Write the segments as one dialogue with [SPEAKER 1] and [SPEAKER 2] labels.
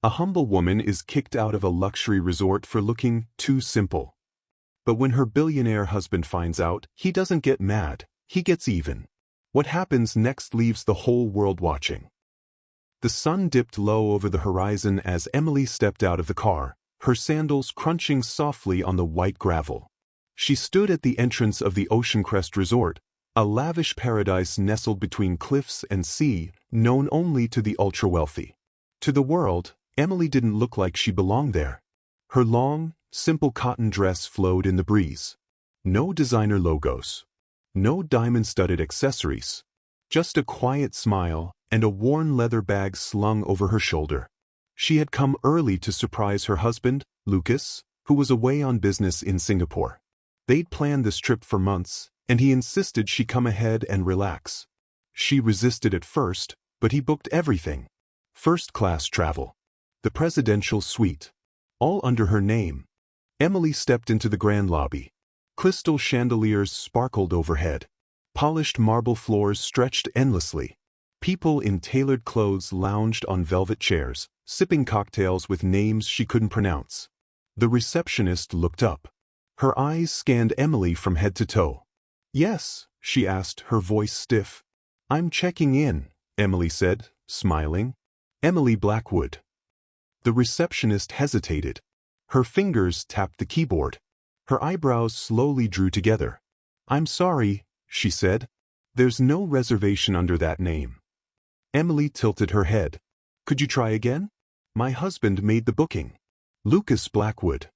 [SPEAKER 1] A humble woman is kicked out of a luxury resort for looking too simple. But when her billionaire husband finds out, he doesn't get mad, he gets even. What happens next leaves the whole world watching. The sun dipped low over the horizon as Emily stepped out of the car, her sandals crunching softly on the white gravel. She stood at the entrance of the Oceancrest Resort, a lavish paradise nestled between cliffs and sea, known only to the ultra-wealthy. To the world, Emily didn't look like she belonged there. Her long, simple cotton dress flowed in the breeze. No designer logos. No diamond-studded accessories. Just a quiet smile and a worn leather bag slung over her shoulder. She had come early to surprise her husband, Lucas, who was away on business in Singapore. They'd planned this trip for months, and he insisted she come ahead and relax. She resisted at first, but he booked everything. First-class travel. The presidential suite. All under her name. Emily stepped into the grand lobby. Crystal chandeliers sparkled overhead. Polished marble floors stretched endlessly. People in tailored clothes lounged on velvet chairs, sipping cocktails with names she couldn't pronounce. The receptionist looked up. Her eyes scanned Emily from head to toe. "Yes," she asked, her voice stiff. "I'm checking in," Emily said, smiling. "Emily Blackwood." The receptionist hesitated. Her fingers tapped the keyboard. Her eyebrows slowly drew together. "I'm sorry," she said. "There's no reservation under that name." Emily tilted her head. "Could you try again?" "My husband made the booking. Lucas Blackwood."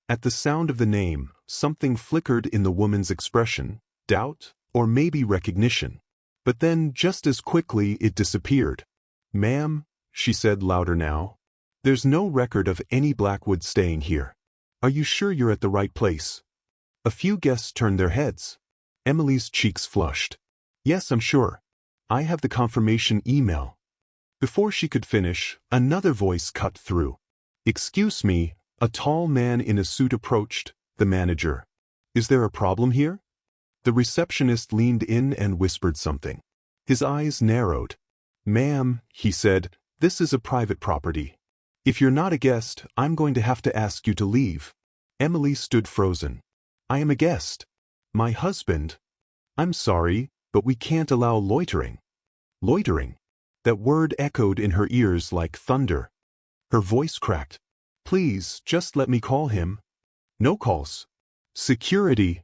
[SPEAKER 1] At the sound of the name, something flickered in the woman's expression, doubt, or maybe recognition. But then, just as quickly, it disappeared. "Ma'am," she said louder now, "there's no record of any Blackwood staying here. Are you sure you're at the right place?" A few guests turned their heads. Emily's cheeks flushed. "Yes, I'm sure. I have the confirmation email." Before she could finish, another voice cut through. "Excuse me," a tall man in a suit approached, the manager. "Is there a problem here?" The receptionist leaned in and whispered something. His eyes narrowed. "Ma'am," he said, "this is a private property. If you're not a guest, I'm going to have to ask you to leave." Emily stood frozen. "I am a guest. My husband." "I'm sorry, but we can't allow loitering." Loitering. That word echoed in her ears like thunder. Her voice cracked. "Please, just let me call him." "No calls." "Security."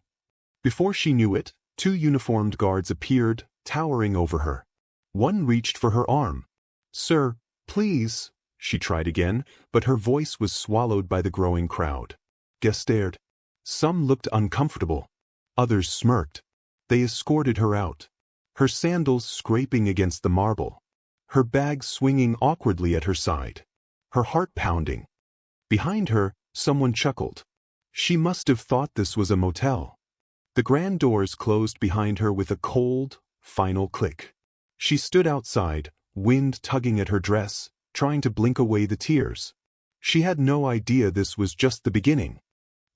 [SPEAKER 1] Before she knew it, two uniformed guards appeared, towering over her. One reached for her arm. "Sir, please," she tried again, but her voice was swallowed by the growing crowd. Guests stared. Some looked uncomfortable. Others smirked. They escorted her out. Her sandals scraping against the marble. Her bag swinging awkwardly at her side. Her heart pounding. Behind her, someone chuckled. She must have thought this was a motel. The grand doors closed behind her with a cold, final click. She stood outside, wind tugging at her dress, trying to blink away the tears. She had no idea this was just the beginning.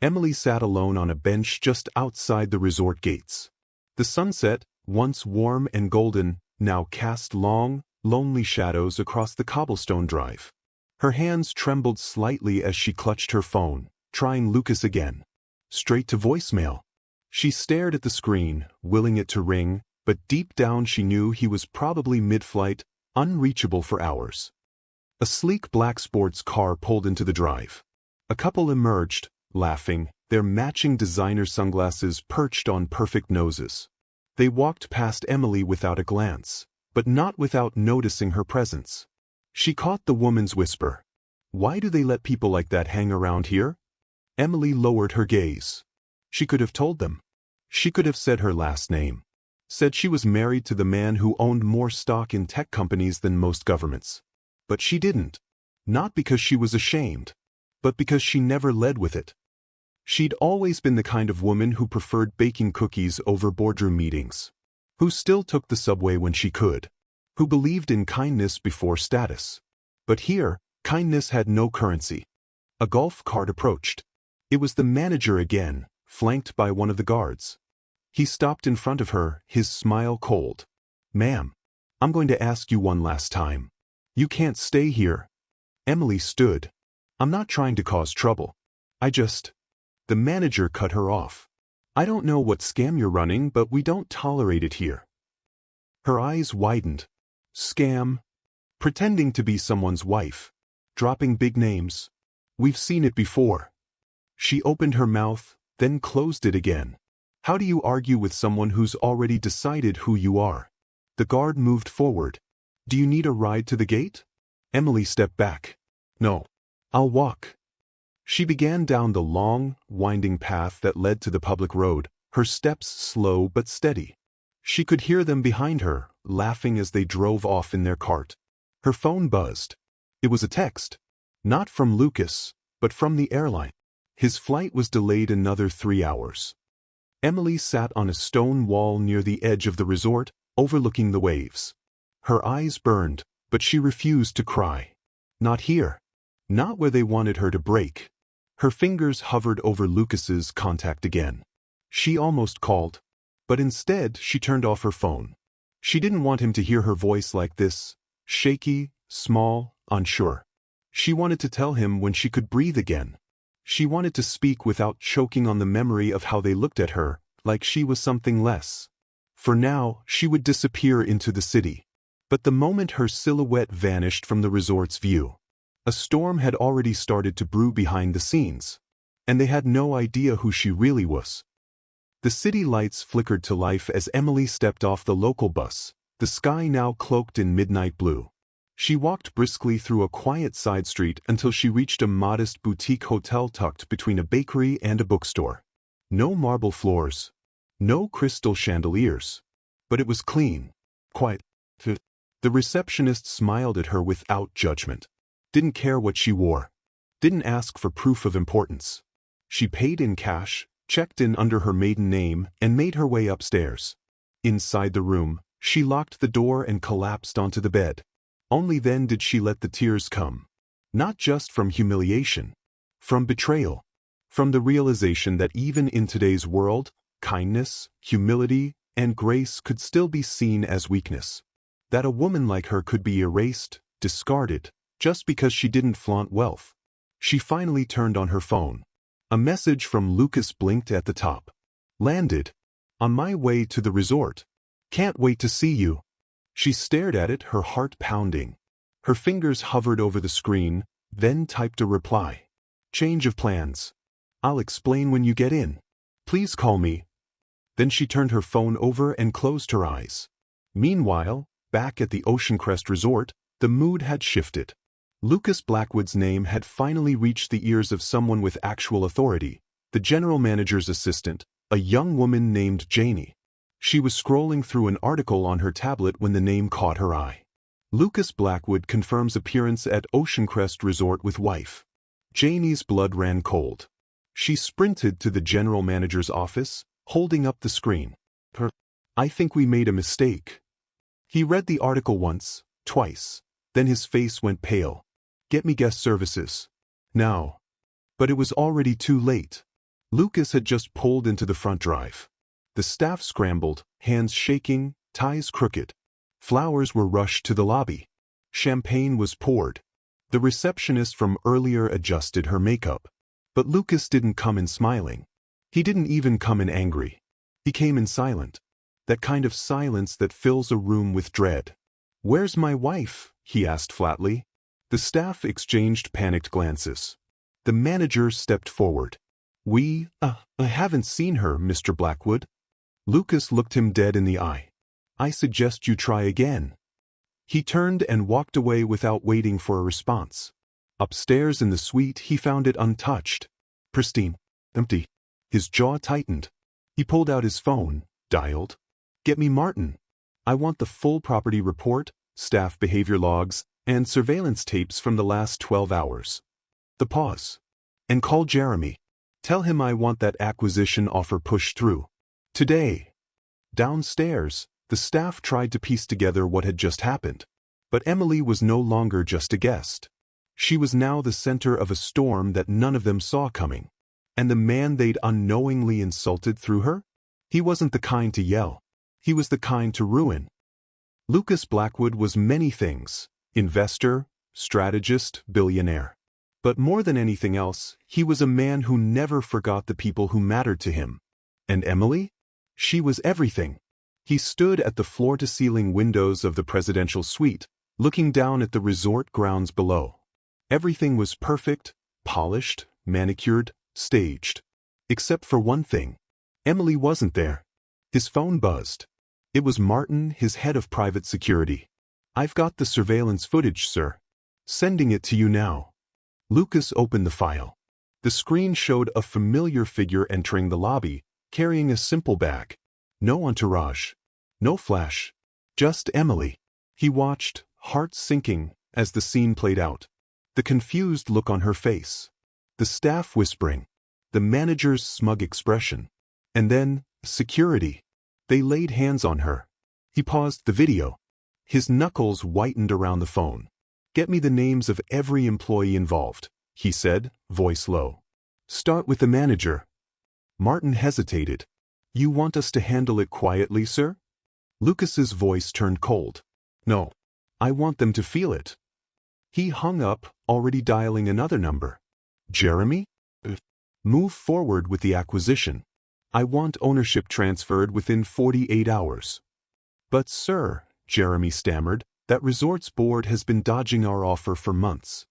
[SPEAKER 1] Emily sat alone on a bench just outside the resort gates. The sunset, once warm and golden, now cast long, lonely shadows across the cobblestone drive. Her hands trembled slightly as she clutched her phone, trying Lucas again. Straight to voicemail. She stared at the screen, willing it to ring, but deep down she knew he was probably mid-flight, unreachable for hours. A sleek black sports car pulled into the drive. A couple emerged, laughing, their matching designer sunglasses perched on perfect noses. They walked past Emily without a glance, but not without noticing her presence. She caught the woman's whisper. "Why do they let people like that hang around here?" Emily lowered her gaze. She could have told them. She could have said her last name. Said she was married to the man who owned more stock in tech companies than most governments. But she didn't. Not because she was ashamed, but because she never led with it. She'd always been the kind of woman who preferred baking cookies over boardroom meetings. Who still took the subway when she could. Who believed in kindness before status. But here, kindness had no currency. A golf cart approached. It was the manager again, flanked by one of the guards. He stopped in front of her, his smile cold. "Ma'am, I'm going to ask you one last time. You can't stay here." Emily stood. I'm not trying to cause trouble. The manager cut her off. I don't know what scam you're running, but we don't tolerate it here. Her eyes widened. Scam? Pretending to be someone's wife. Dropping big names. We've seen it before. She opened her mouth, then closed it again. How do you argue with someone who's already decided who you are? The guard moved forward. Do you need a ride to the gate? Emily stepped back. No. I'll walk. She began down the long, winding path that led to the public road, her steps slow but steady. She could hear them behind her, laughing as they drove off in their cart. Her phone buzzed. It was a text. Not from Lucas, but from the airline. His flight was delayed another 3 hours. Emily sat on a stone wall near the edge of the resort, overlooking the waves. Her eyes burned, but she refused to cry. Not here. Not where they wanted her to break. Her fingers hovered over Lucas's contact again. She almost called, but instead she turned off her phone. She didn't want him to hear her voice like this, shaky, small, unsure. She wanted to tell him when she could breathe again. She wanted to speak without choking on the memory of how they looked at her, like she was something less. For now, she would disappear into the city. But the moment her silhouette vanished from the resort's view, a storm had already started to brew behind the scenes, and they had no idea who she really was. The city lights flickered to life as Emily stepped off the local bus, the sky now cloaked in midnight blue. She walked briskly through a quiet side street until she reached a modest boutique hotel tucked between a bakery and a bookstore. No marble floors, no crystal chandeliers, but it was clean, quiet. The receptionist smiled at her without judgment. Didn't care what she wore. Didn't ask for proof of importance. She paid in cash, checked in under her maiden name, and made her way upstairs. Inside the room, she locked the door and collapsed onto the bed. Only then did she let the tears come. Not just from humiliation. From betrayal. From the realization that even in today's world, kindness, humility, and grace could still be seen as weakness. That a woman like her could be erased, discarded, just because she didn't flaunt wealth. She finally turned on her phone. A message from Lucas blinked at the top. Landed. On my way to the resort. Can't wait to see you. She stared at it, her heart pounding. Her fingers hovered over the screen, then typed a reply. Change of plans. I'll explain when you get in. Please call me. Then she turned her phone over and closed her eyes. Meanwhile, back at the Oceancrest Resort, the mood had shifted. Lucas Blackwood's name had finally reached the ears of someone with actual authority, the general manager's assistant, a young woman named Janie. She was scrolling through an article on her tablet when the name caught her eye. Lucas Blackwood confirms appearance at Oceancrest Resort with wife. Janie's blood ran cold. She sprinted to the general manager's office, holding up the screen. I think we made a mistake. He read the article once, twice, then his face went pale. Get me guest services. Now. But it was already too late. Lucas had just pulled into the front drive. The staff scrambled, hands shaking, ties crooked. Flowers were rushed to the lobby. Champagne was poured. The receptionist from earlier adjusted her makeup. But Lucas didn't come in smiling. He didn't even come in angry. He came in silent. That kind of silence that fills a room with dread. Where's my wife? He asked flatly. The staff exchanged panicked glances. The manager stepped forward. I haven't seen her, Mr. Blackwood. Lucas looked him dead in the eye. I suggest you try again. He turned and walked away without waiting for a response. Upstairs in the suite he found it untouched. Pristine. Empty. His jaw tightened. He pulled out his phone, dialed. Get me Martin. I want the full property report, staff behavior logs, and surveillance tapes from the last 12 hours. The pause. And call Jeremy. Tell him I want that acquisition offer pushed through. Today. Downstairs, the staff tried to piece together what had just happened. But Emily was no longer just a guest. She was now the center of a storm that none of them saw coming. And the man they'd unknowingly insulted through her? He wasn't the kind to yell. He was the kind to ruin. Lucas Blackwood was many things. Investor, strategist, billionaire. But more than anything else, he was a man who never forgot the people who mattered to him. And Emily? She was everything. He stood at the floor-to-ceiling windows of the presidential suite, looking down at the resort grounds below. Everything was perfect, polished, manicured, staged. Except for one thing. Emily wasn't there. His phone buzzed. It was Martin, his head of private security. "I've got the surveillance footage, sir. Sending it to you now." Lucas opened the file. The screen showed a familiar figure entering the lobby, carrying a simple bag. No entourage. No flash. Just Emily. He watched, heart sinking, as the scene played out. The confused look on her face. The staff whispering. The manager's smug expression. And then, security. They laid hands on her. He paused the video. His knuckles whitened around the phone. "Get me the names of every employee involved," he said, voice low. "Start with the manager." Martin hesitated. "You want us to handle it quietly, sir?" Lucas's voice turned cold. "No. I want them to feel it." He hung up, already dialing another number. "Jeremy? Move forward with the acquisition. I want ownership transferred within 48 hours. "But sir," Jeremy stammered, "that resort's board has been dodging our offer for months."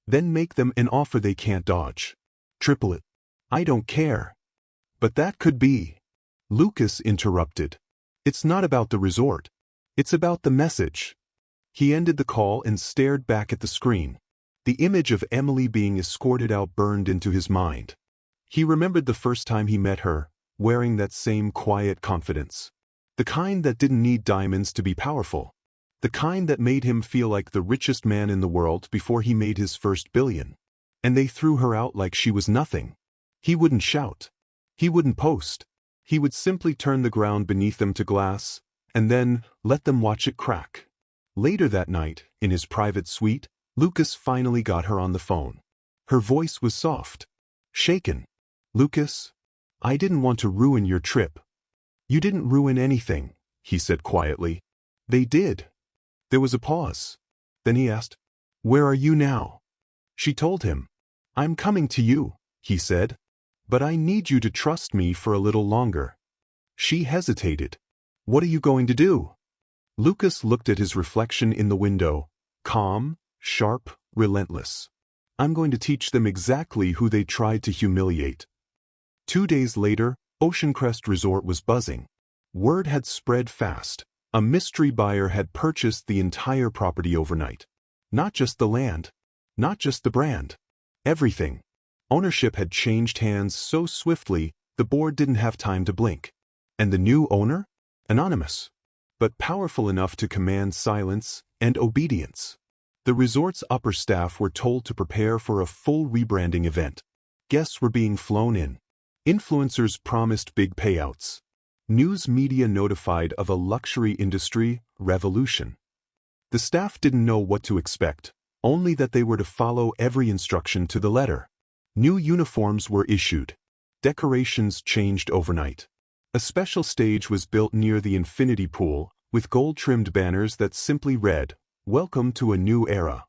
[SPEAKER 1] "Then make them an offer they can't dodge. Triple it." "I don't care." "But that could be." Lucas interrupted. "It's not about the resort. It's about the message." He ended the call and stared back at the screen. The image of Emily being escorted out burned into his mind. He remembered the first time he met her, wearing that same quiet confidence. The kind that didn't need diamonds to be powerful. The kind that made him feel like the richest man in the world before he made his first billion. And they threw her out like she was nothing. He wouldn't shout. He wouldn't post. He would simply turn the ground beneath them to glass, and then let them watch it crack. Later that night, in his private suite, Lucas finally got her on the phone. Her voice was soft. Shaken. "Lucas, I didn't want to ruin your trip." "You didn't ruin anything," he said quietly. "They did." There was a pause. Then he asked, "Where are you now?" She told him. "I'm coming to you," he said. "But I need you to trust me for a little longer." She hesitated. "What are you going to do?" Lucas looked at his reflection in the window, calm, sharp, relentless. "I'm going to teach them exactly who they tried to humiliate." 2 days later, Oceancrest Resort was buzzing. Word had spread fast. A mystery buyer had purchased the entire property overnight. Not just the land. Not just the brand. Everything. Ownership had changed hands so swiftly, the board didn't have time to blink. And the new owner? Anonymous. But powerful enough to command silence and obedience. The resort's upper staff were told to prepare for a full rebranding event. Guests were being flown in. Influencers promised big payouts. News media notified of a luxury industry revolution. The staff didn't know what to expect, only that they were to follow every instruction to the letter. New uniforms were issued. Decorations changed overnight. A special stage was built near the infinity pool, with gold-trimmed banners that simply read, "Welcome to a new era."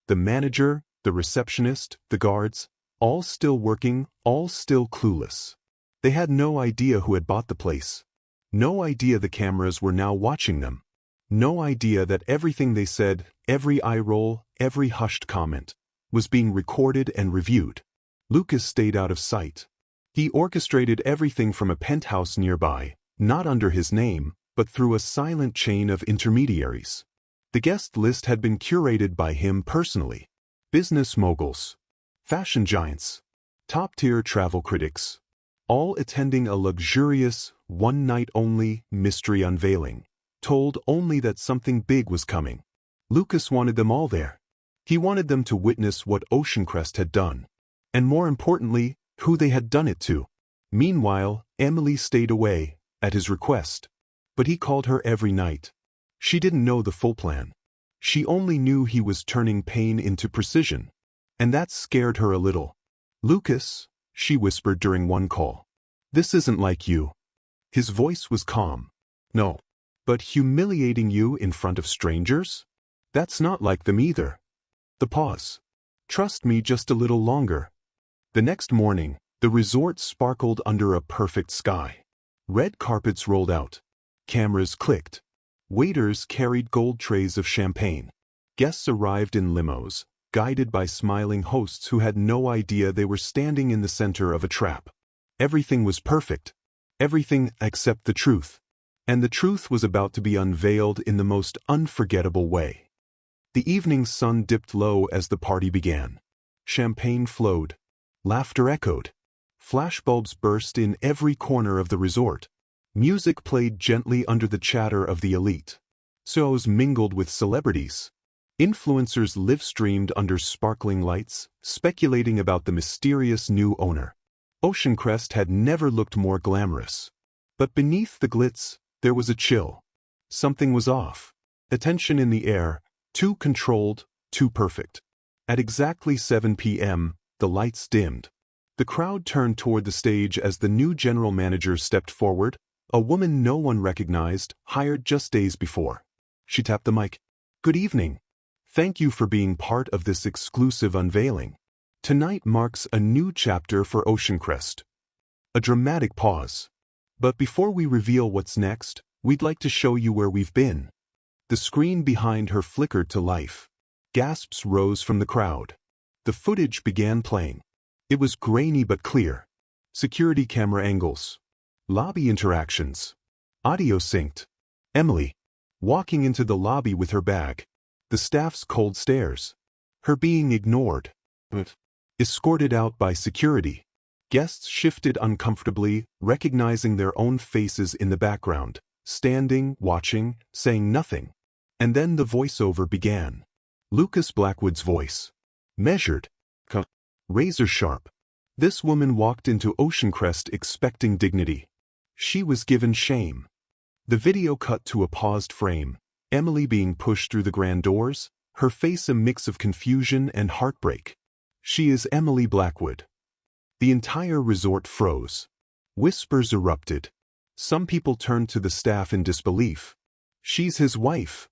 [SPEAKER 1] The manager, the receptionist, the guards, all still working, all still clueless. They had no idea who had bought the place. No idea the cameras were now watching them. No idea that everything they said, every eye roll, every hushed comment, was being recorded and reviewed. Lucas stayed out of sight. He orchestrated everything from a penthouse nearby, not under his name, but through a silent chain of intermediaries. The guest list had been curated by him personally. Business moguls. Fashion giants. Top-tier travel critics. All attending a luxurious, one-night-only mystery unveiling, told only that something big was coming. Lucas wanted them all there. He wanted them to witness what Oceancrest had done. And more importantly, who they had done it to. Meanwhile, Emily stayed away, at his request. But he called her every night. She didn't know the full plan. She only knew he was turning pain into precision. And that scared her a little. "Lucas," she whispered during one call. "This isn't like you." His voice was calm. "No. But humiliating you in front of strangers? That's not like them either." The pause. Trust me just a little longer. The next morning, the resort sparkled under a perfect sky. Red carpets rolled out. Cameras clicked. Waiters carried gold trays of champagne. Guests arrived in limos, guided by smiling hosts who had no idea they were standing in the center of a trap. Everything was perfect. Everything except the truth. And the truth was about to be unveiled in the most unforgettable way. The evening sun dipped low as the party began. Champagne flowed. Laughter echoed. Flashbulbs burst in every corner of the resort. Music played gently under the chatter of the elite. Shows mingled with celebrities. Influencers live-streamed under sparkling lights, speculating about the mysterious new owner. Oceancrest had never looked more glamorous. But beneath the glitz, there was a chill. Something was off. A tension in the air, too controlled, too perfect. At exactly 7 p.m., the lights dimmed. The crowd turned toward the stage as the new general manager stepped forward, a woman no one recognized, hired just days before. She tapped the mic. "Good evening. Thank you for being part of this exclusive unveiling. Tonight marks a new chapter for Oceancrest." A dramatic pause. "But before we reveal what's next, we'd like to show you where we've been." The screen behind her flickered to life. Gasps rose from the crowd. The footage began playing. It was grainy but clear. Security camera angles. Lobby interactions. Audio synced. Emily. Walking into the lobby with her bag. The staff's cold stares. Her being ignored. Escorted out by security. Guests shifted uncomfortably, recognizing their own faces in the background, standing, watching, saying nothing. And then the voiceover began. Lucas Blackwood's voice. Measured. Razor sharp. This woman walked into Oceancrest expecting dignity. She was given shame. The video cut to a paused frame, Emily being pushed through the grand doors, her face a mix of confusion and heartbreak. She is Emily Blackwood. The entire resort froze. Whispers erupted. Some people turned to the staff in disbelief. She's his wife.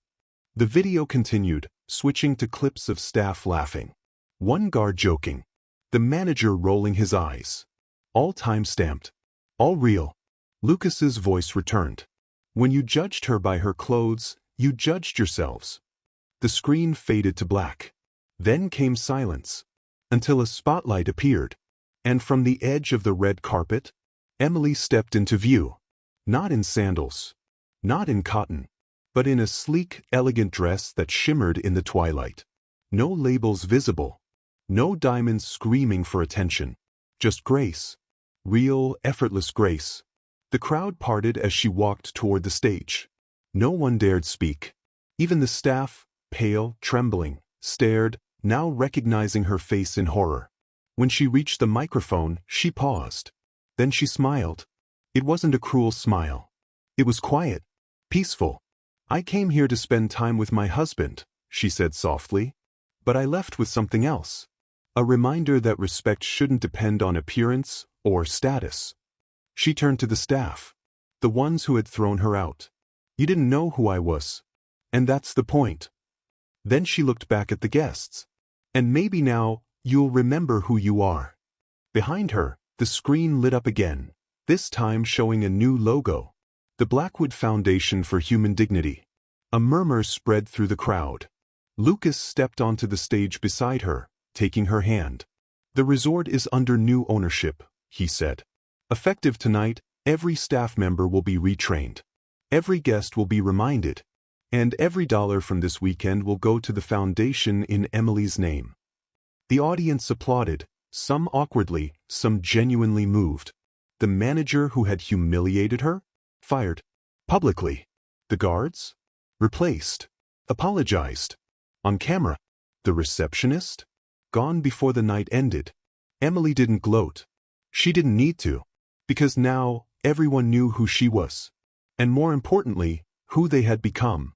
[SPEAKER 1] The video continued, switching to clips of staff laughing. One guard joking. The manager rolling his eyes. All time-stamped. All real. Lucas's voice returned. When you judged her by her clothes, you judged yourselves. The screen faded to black. Then came silence. Until a spotlight appeared. And from the edge of the red carpet, Emily stepped into view. Not in sandals. Not in cotton. But in a sleek, elegant dress that shimmered in the twilight. No labels visible. No diamonds screaming for attention. Just grace. Real, effortless grace. The crowd parted as she walked toward the stage. No one dared speak. Even the staff, pale, trembling, stared, now recognizing her face in horror. When she reached the microphone, she paused. Then she smiled. It wasn't a cruel smile. It was quiet, peaceful. "I came here to spend time with my husband," she said softly. "But I left with something else. A reminder that respect shouldn't depend on appearance or status." She turned to the staff. The ones who had thrown her out. "You didn't know who I was. And that's the point." Then she looked back at the guests. "And maybe now, you'll remember who you are." Behind her, the screen lit up again, this time showing a new logo. The Blackwood Foundation for Human Dignity. A murmur spread through the crowd. Lucas stepped onto the stage beside her, taking her hand. "The resort is under new ownership," he said. "Effective tonight, every staff member will be retrained. Every guest will be reminded. And every dollar from this weekend will go to the foundation in Emily's name." The audience applauded, some awkwardly, some genuinely moved. The manager who had humiliated her? Fired. Publicly. The guards? Replaced. Apologized. On camera. The receptionist? Gone before the night ended. Emily didn't gloat. She didn't need to. Because now, everyone knew who she was. And more importantly, who they had become.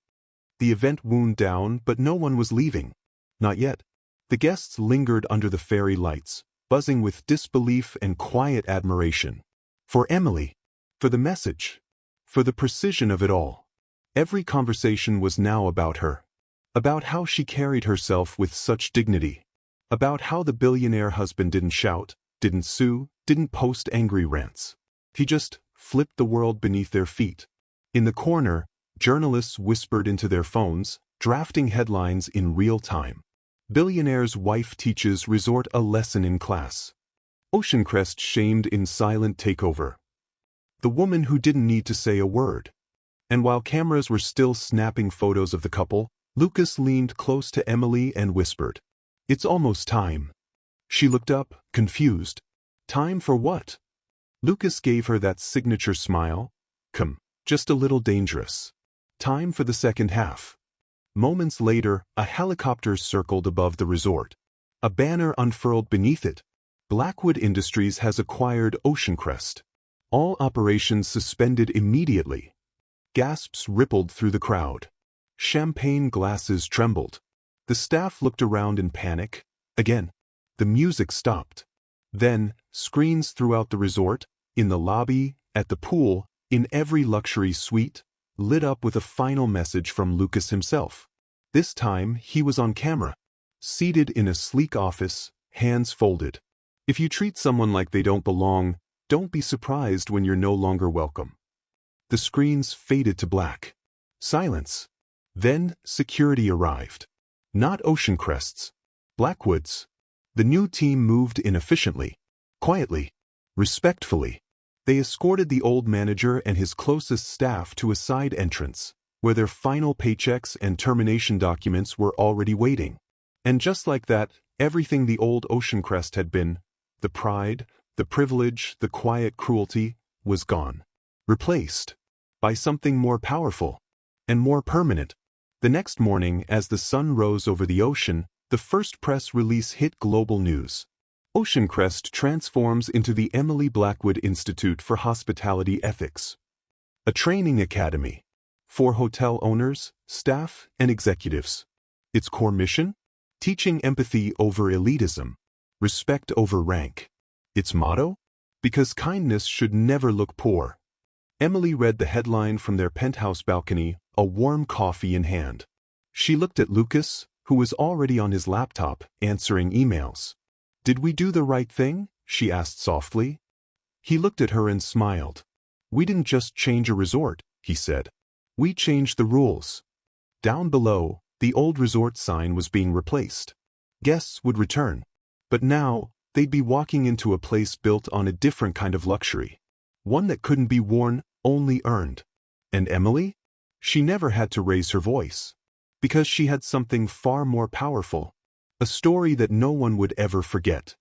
[SPEAKER 1] The event wound down, but no one was leaving. Not yet. The guests lingered under the fairy lights, buzzing with disbelief and quiet admiration. For Emily. For the message. For the precision of it all. Every conversation was now about her. about how she carried herself with such dignity, about how the billionaire husband didn't shout, didn't sue, didn't post angry rants. He just flipped the world beneath their feet. In the corner, journalists whispered into their phones, drafting headlines in real time. Billionaire's wife teaches resort a lesson in class. Oceancrest shamed in silent takeover. The woman who didn't need to say a word. And while cameras were still snapping photos of the couple, Lucas leaned close to Emily and whispered, "It's almost time." She looked up, confused. "Time for what?" Lucas gave her that signature smile. "Come, just a little dangerous. Time for the second half." Moments later, a helicopter circled above the resort. A banner unfurled beneath it. Blackwood Industries has acquired Oceancrest. All operations suspended immediately. Gasps rippled through the crowd. Champagne glasses trembled. The staff looked around in panic. Again, the music stopped. Then, screens throughout the resort, in the lobby, at the pool, in every luxury suite, lit up with a final message from Lucas himself. This time, he was on camera, seated in a sleek office, hands folded. If you treat someone like they don't belong, don't be surprised when you're no longer welcome. The screens faded to black. Silence. Then, security arrived. Not Oceancrest's. Blackwood's. The new team moved in efficiently, quietly, respectfully. They escorted the old manager and his closest staff to a side entrance, where their final paychecks and termination documents were already waiting. And just like that, everything the old Oceancrest had been, the pride, the privilege, the quiet cruelty, was gone. Replaced by something more powerful and more permanent. The next morning, as the sun rose over the ocean, the first press release hit global news. Oceancrest transforms into the Emily Blackwood Institute for Hospitality Ethics, a training academy for hotel owners, staff, and executives. Its core mission? Teaching empathy over elitism, respect over rank. Its motto? Because kindness should never look poor. Emily read the headline from their penthouse balcony, a warm coffee in hand. She looked at Lucas, who was already on his laptop, answering emails. "Did we do the right thing?" she asked softly. He looked at her and smiled. "We didn't just change a resort," he said. "We changed the rules." Down below, the old resort sign was being replaced. Guests would return. But now, they'd be walking into a place built on a different kind of luxury. One that couldn't be worn, only earned. And Emily? She never had to raise her voice. Because she had something far more powerful. A story that no one would ever forget.